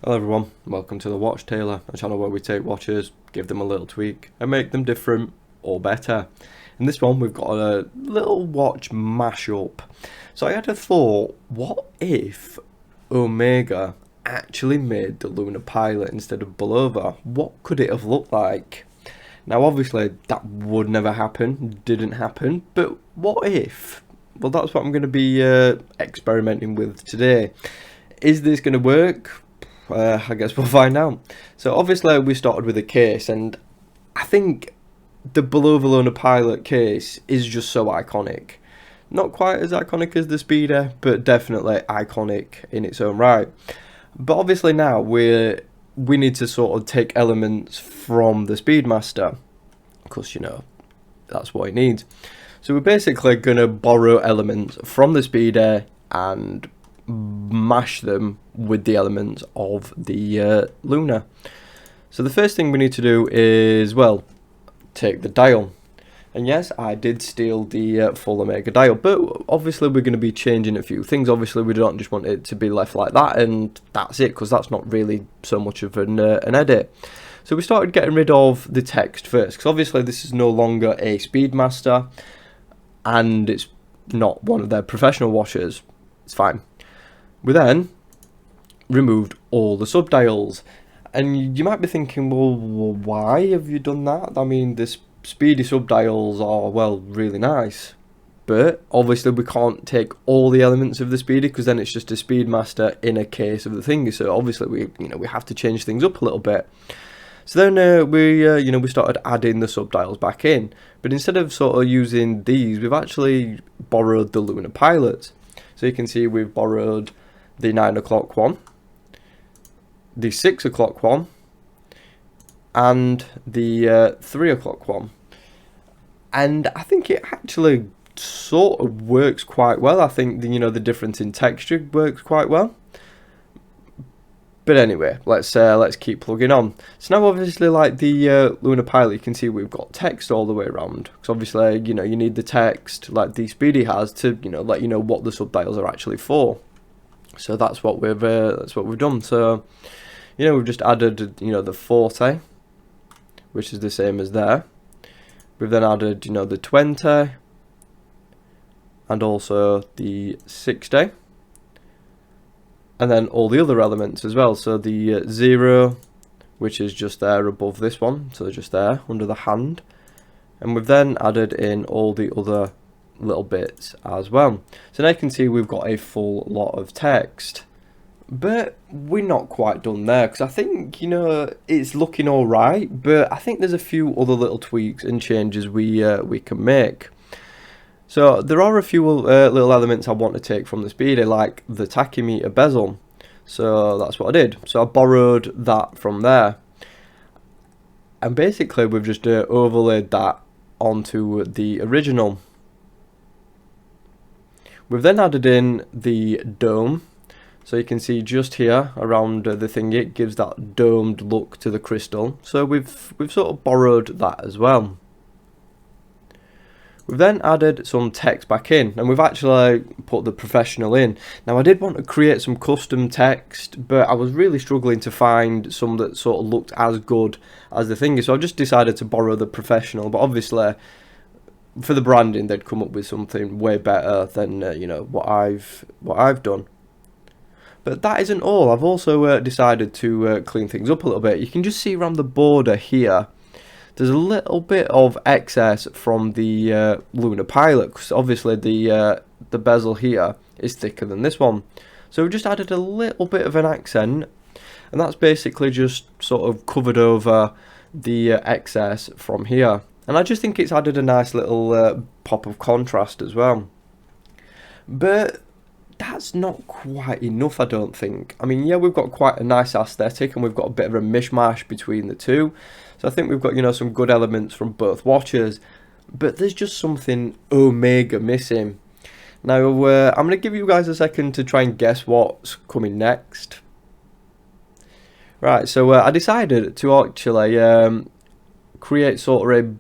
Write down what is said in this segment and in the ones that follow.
Hello everyone, welcome to the Watch Tailor, a channel where we take watches, give them a little tweak and make them different or better. In this one we've got a little watch mashup. So I had a thought, what if Omega actually made the Lunar Pilot instead of Bulova? What could it have looked like? Now obviously that would never happen, didn't happen, but what if? Well, that's what I'm going to be experimenting with today. Is this going to work? I guess we'll find out. So obviously we started with a case, and I think the Bulova Lunar Pilot case is just so iconic. Not quite as iconic as the Speeder, but definitely iconic in its own right. But obviously now we need to sort of take elements from the Speedmaster, because that's what it needs. So we're basically going to borrow elements from the Speeder and mash them with the elements of the Lunar. So the first thing we need to do is, well, take the dial. And yes, I did steal the full Omega dial, but obviously we're going to be changing a few things. Obviously we don't just want it to be left like that and that's it, because that's not really so much of an edit. So we started getting rid of the text first, because obviously this is no longer a Speedmaster and it's not one of their professional watches. It's fine. We then removed all the subdials, and you might be thinking, well, why have you done that? I mean, the speedy subdials are, well, really nice, but obviously we can't take all the elements of the speedy, because then it's just a Speedmaster in a case of the thingy. So obviously we have to change things up a little bit. So then we started adding the subdials back in, but instead of sort of using these, we've actually borrowed the Lunar Pilot. So you can see we've borrowed the 9 o'clock one, the 6 o'clock one, and the 3 o'clock one. And I think it actually sort of works quite well. I think the difference in texture works quite well. But anyway, let's keep plugging on. So now obviously, like the Lunar Pilot, you can see we've got text all the way around, because obviously you need the text like the Speedy has to let you know what the subdials are actually for. So that's what we've done. So we've just added the 40, which is the same as there. We've then added the 20 and also the 60. And then all the other elements as well. So the 0, which is just there above this one, so just there under the hand. And we've then added in all the other little bits as well. So now you can see we've got a full lot of text. But we're not quite done there, because I think, it's looking alright, but I think there's a few other little tweaks and changes we can make. So there are a few little elements I want to take from the Speedy, like the tachymeter bezel. So that's what I did. So I borrowed that from there. And basically we've just overlaid that onto the original. We've then added in the dome. So you can see just here around the thingy, it gives that domed look to the crystal. So we've sort of borrowed that as well. We've then added some text back in, and we've actually put the professional in. Now I did want to create some custom text, but I was really struggling to find some that sort of looked as good as the thingy, so I just decided to borrow the professional. But obviously for the branding they'd come up with something way better than what I've done. But that isn't all. I've also decided to clean things up a little bit. You can just see around the border here, there's a little bit of excess from the Lunar Pilot, because obviously the bezel here is thicker than this one. So we've just added a little bit of an accent, and that's basically just sort of covered over the excess from here. And I just think it's added a nice little pop of contrast as well. But that's not quite enough, I don't think. I mean, yeah, we've got quite a nice aesthetic, and we've got a bit of a mishmash between the two. So I think we've got, some good elements from both watches, but there's just something Omega missing. Now, I'm going to give you guys a second to try and guess what's coming next. Right, so I decided to actually create sort of a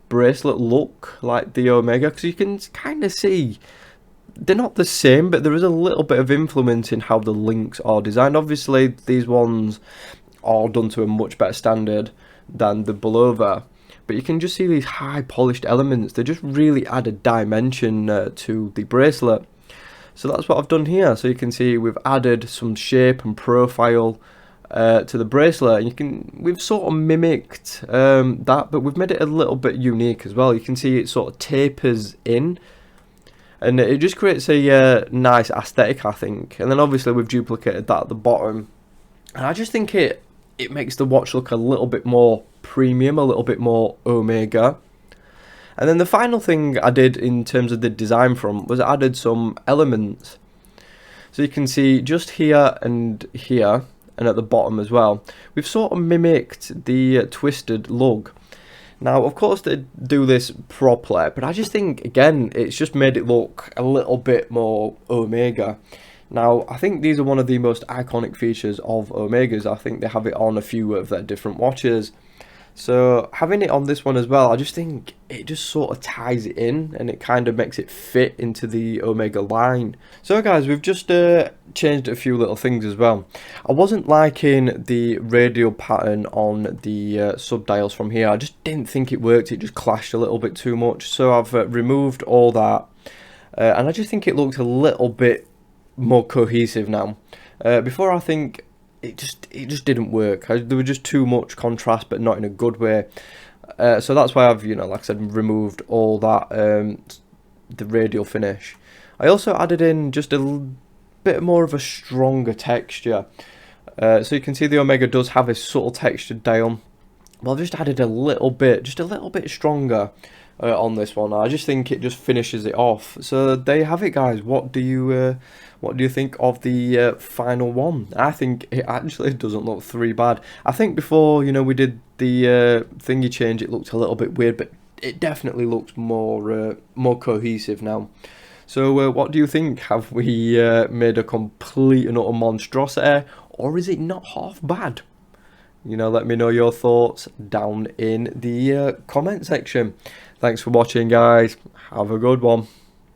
bracelet look like the Omega, because you can kind of see they're not the same, but there is a little bit of influence in how the links are designed. Obviously, these ones are done to a much better standard than the Bulova, but you can just see these high polished elements. They just really add a dimension to the bracelet. So that's what I've done here. So you can see we've added some shape and profile to the bracelet. We've sort of mimicked that, but we've made it a little bit unique as well. You can see it sort of tapers in, and it just creates a nice aesthetic, I think. And then obviously we've duplicated that at the bottom, and I just think it makes the watch look a little bit more premium, a little bit more Omega. And then the final thing I did in terms of the design front was I added some elements. So you can see just here and at the bottom as well, we've sort of mimicked the twisted lug. Now, of course, they do this properly, but I just think, again, it's just made it look a little bit more Omega. Now, I think these are one of the most iconic features of Omegas. I think they have it on a few of their different watches. So having it on this one as well, I just think it just sort of ties it in, and it kind of makes it fit into the Omega line. So guys, we've just changed a few little things as well. I wasn't liking the radial pattern on the subdials from here. I just didn't think it worked. It just clashed a little bit too much. So I've removed all that, and I just think it looked a little bit more cohesive now. Before, I think it just didn't work. There was just too much contrast, but not in a good way. So that's why I've, like I said, removed all that, the radial finish. I also added in just a bit more of a stronger texture. So you can see the Omega does have a subtle textured dial. Well, I've just added a little bit, just a little bit stronger on this one. I just think it just finishes it off. So there you have it, guys. What do you think of the final one? I think it actually doesn't look too bad. I think before, we did the thingy change, it looked a little bit weird, but it definitely looks more cohesive now. So what do you think? Have we made a complete and utter monstrosity, or is it not half bad? Let me know your thoughts down in the comment section. Thanks for watching, guys. Have a good one.